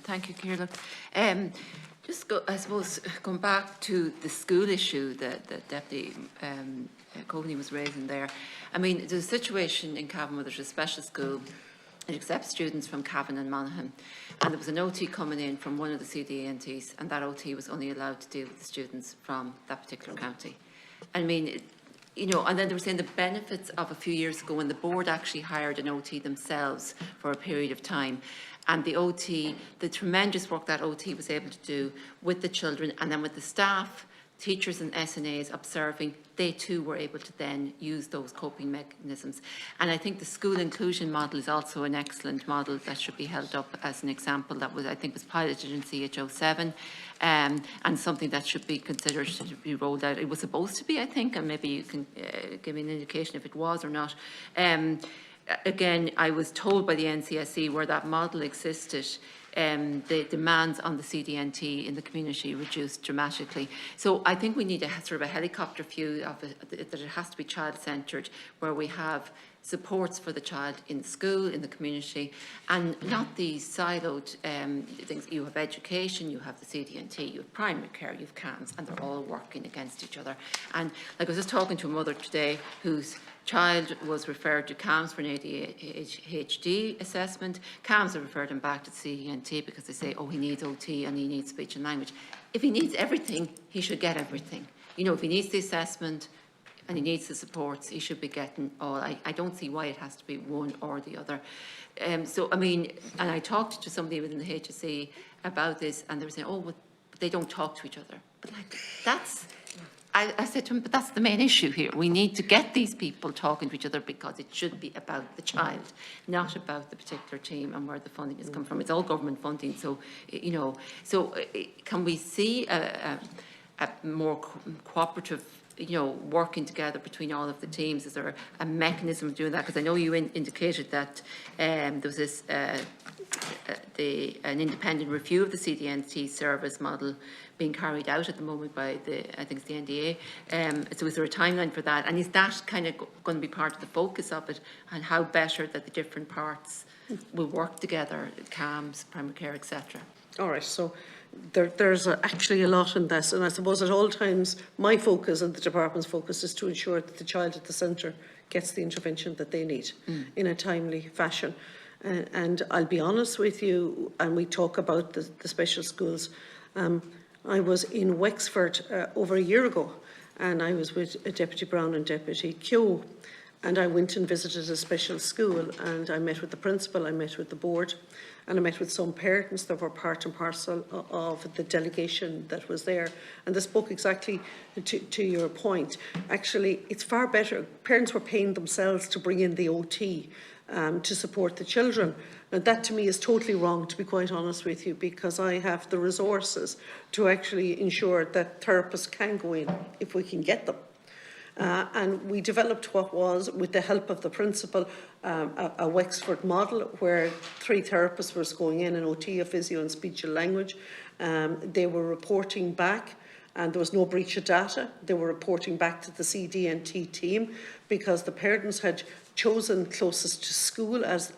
Thank you, Ciarán. I suppose, going back to the school issue that Deputy Coveney was raising there. I mean, there's a situation in Cavan where there's a special school. It accepts students from Cavan and Monaghan. And there was an OT coming in from one of the CDNTs, and that OT was only allowed to deal with the students from that particular county. I mean, you know, and then they were saying the benefits of a few years ago when the board actually hired an OT themselves for a period of time. And the OT, the tremendous work that OT was able to do with the children and then with the staff, teachers and SNAs observing, they too were able to then use those coping mechanisms. And I think the school inclusion model is also an excellent model that should be held up as an example that was, I think, was piloted in CHO7 and something that should be considered to be rolled out. It was supposed to be, I think, and maybe you can give me an indication if it was or not. Again, I was told by the NCSE where that model existed, the demands on the CDNT in the community reduced dramatically. So I think we need a sort of a helicopter view of it, that it has to be child-centred, where we have supports for the child in school, in the community, and not these siloed things. You have education, you have the CDNT, you have primary care, you have CAMS, and they're all working against each other. And like I was just talking to a mother today whose child was referred to CAMS for an ADHD assessment. CAMS have referred him back to CDNT because they say, oh, he needs OT and he needs speech and language. If he needs everything, he should get everything. You know, if he needs the assessment and he needs the supports, he should be getting all. I don't see why it has to be one or the other. So, I mean, and I talked to somebody within the HSE about this, and they were saying, oh, but they don't talk to each other. But like, that's... I said to him, but that's the main issue here. We need to get these people talking to each other because it should be about the child, not about the particular team and where the funding has come from. It's all government funding, so, you know, so can we see a more cooperative, you know, working together between all of the teams? Is there a mechanism of doing that? Because I know you indicated that there was this an independent review of the CDNT service model being carried out at the moment by I think it's the NDA. So is there a timeline for that? And is that kind of going to be part of the focus of it, and how better that the different parts will work together, CAMS, primary care, etc.? All right, so there's actually a lot in this, and I suppose at all times my focus and the department's focus is to ensure that the child at the centre gets the intervention that they need in a timely fashion. And I'll be honest with you, and we talk about the special schools. I was in Wexford over a year ago, and I was with Deputy Brown and Deputy Keogh, and I went and visited a special school, and I met with the principal, I met with the board, and I met with some parents that were part and parcel of the delegation that was there. And they spoke exactly to your point. Actually, it's far better. Parents were paying themselves to bring in the OT to support the children. Now, that to me is totally wrong, to be quite honest with you, because I have the resources to actually ensure that therapists can go in if we can get them. And we developed what was, with the help of the principal, a Wexford model where 3 therapists were going in, an OT, a physio and speech and language. They were reporting back, and there was no breach of data. They were reporting back to the CDNT team because the parents had chosen closest to school as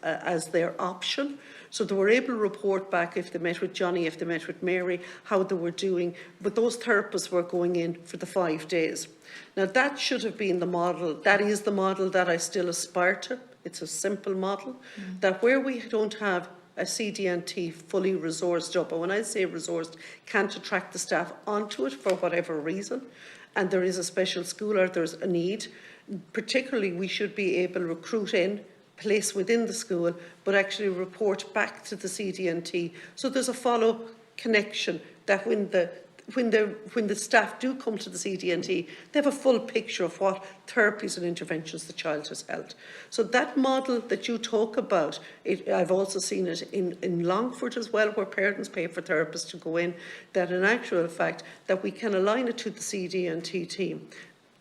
their option. So they were able to report back if they met with Johnny, if they met with Mary, how they were doing. But those therapists were going in for the 5 days. Now, that should have been the model. That is the model that I still aspire to. It's a simple model, that where we don't have a CDNT fully resourced up, and when I say resourced, can't attract the staff onto it for whatever reason, and there is a special school or there's a need, particularly we should be able to recruit in, place within the school, but actually report back to the CDNT. So there's a follow connection, that when the staff do come to the CDNT, they have a full picture of what therapies and interventions the child has held. So that model that you talk about, I've also seen it in Longford as well, where parents pay for therapists to go in, that in actual fact, that we can align it to the CDNT team.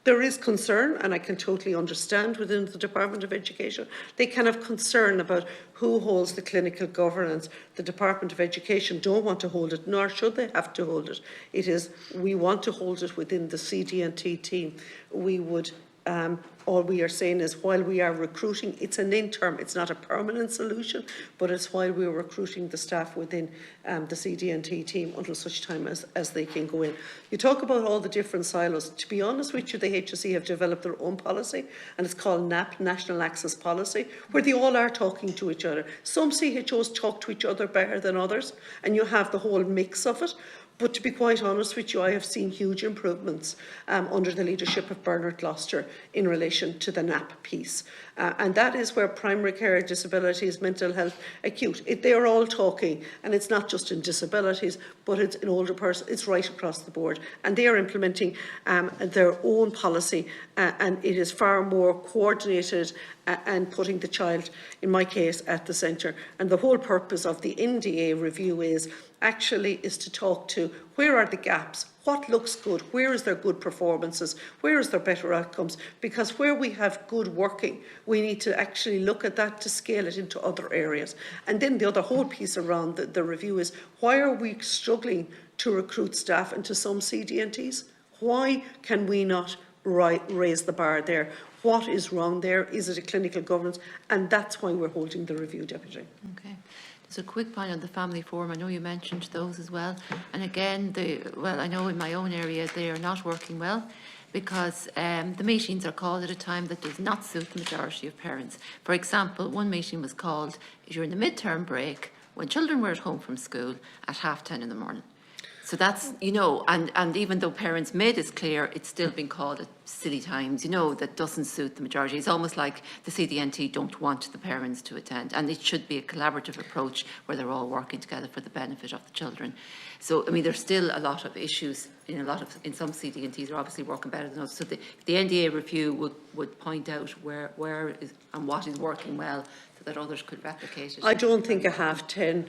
There is concern, and I can totally understand within the Department of Education, they can have concern about who holds the clinical governance. The Department of Education don't want to hold it, nor should they have to hold it. It is, we want to hold it within the CDNT team. We would All we are saying is while we are recruiting, it's an interim, it's not a permanent solution, but it's while we're recruiting the staff within the CD&T team until such time as they can go in. You talk about all the different silos. To be honest with you, the HSE have developed their own policy, and it's called NAP, National Access Policy, where they all are talking to each other. Some CHOs talk to each other better than others, and you have the whole mix of it. But to be quite honest with you, I have seen huge improvements under the leadership of Bernard Gloucester in relation to the NAP piece. And that is where primary care, disabilities, mental health, acute, they are all talking. And it's not just in disabilities, but it's in older person. It's right across the board. And they are implementing their own policy. And it is far more coordinated and putting the child, in my case, at the centre. And the whole purpose of the NDA review is to talk to where are the gaps, what looks good, where is there good performances, where is there better outcomes, because where we have good working, we need to actually look at that to scale it into other areas. And then the other whole piece around the review is why are we struggling to recruit staff into some CD&Ts? Why can we not raise the bar there? What is wrong there? Is it a clinical governance? And that's why we're holding the review, Deputy. Okay. Just a quick point on the family forum. I know you mentioned those as well. And again, I know in my own area they are not working well because the meetings are called at a time that does not suit the majority of parents. For example, one meeting was called during the midterm break when children were at home from school at 10:30 in the morning. So that's, and even though parents made this clear, it's still been called at silly times, that doesn't suit the majority. It's almost like the CD&T don't want the parents to attend. And it should be a collaborative approach where they're all working together for the benefit of the children. So, there's still a lot of issues in some CD&Ts are obviously working better than others. So the NDA review would point out where is and what is working well so that others could replicate it. I don't think a 10:30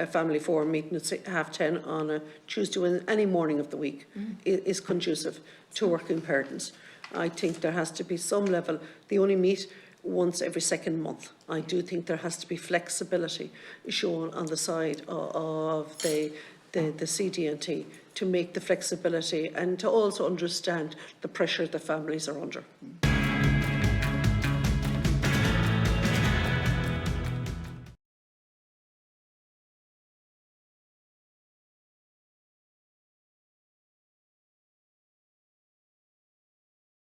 a family forum meeting at 10:30 on a Tuesday or any morning of the week is conducive to working parents. I think there has to be some level. They only meet once every second month. I do think there has to be flexibility shown on the side of the CD&T to make the flexibility and to also understand the pressure that families are under.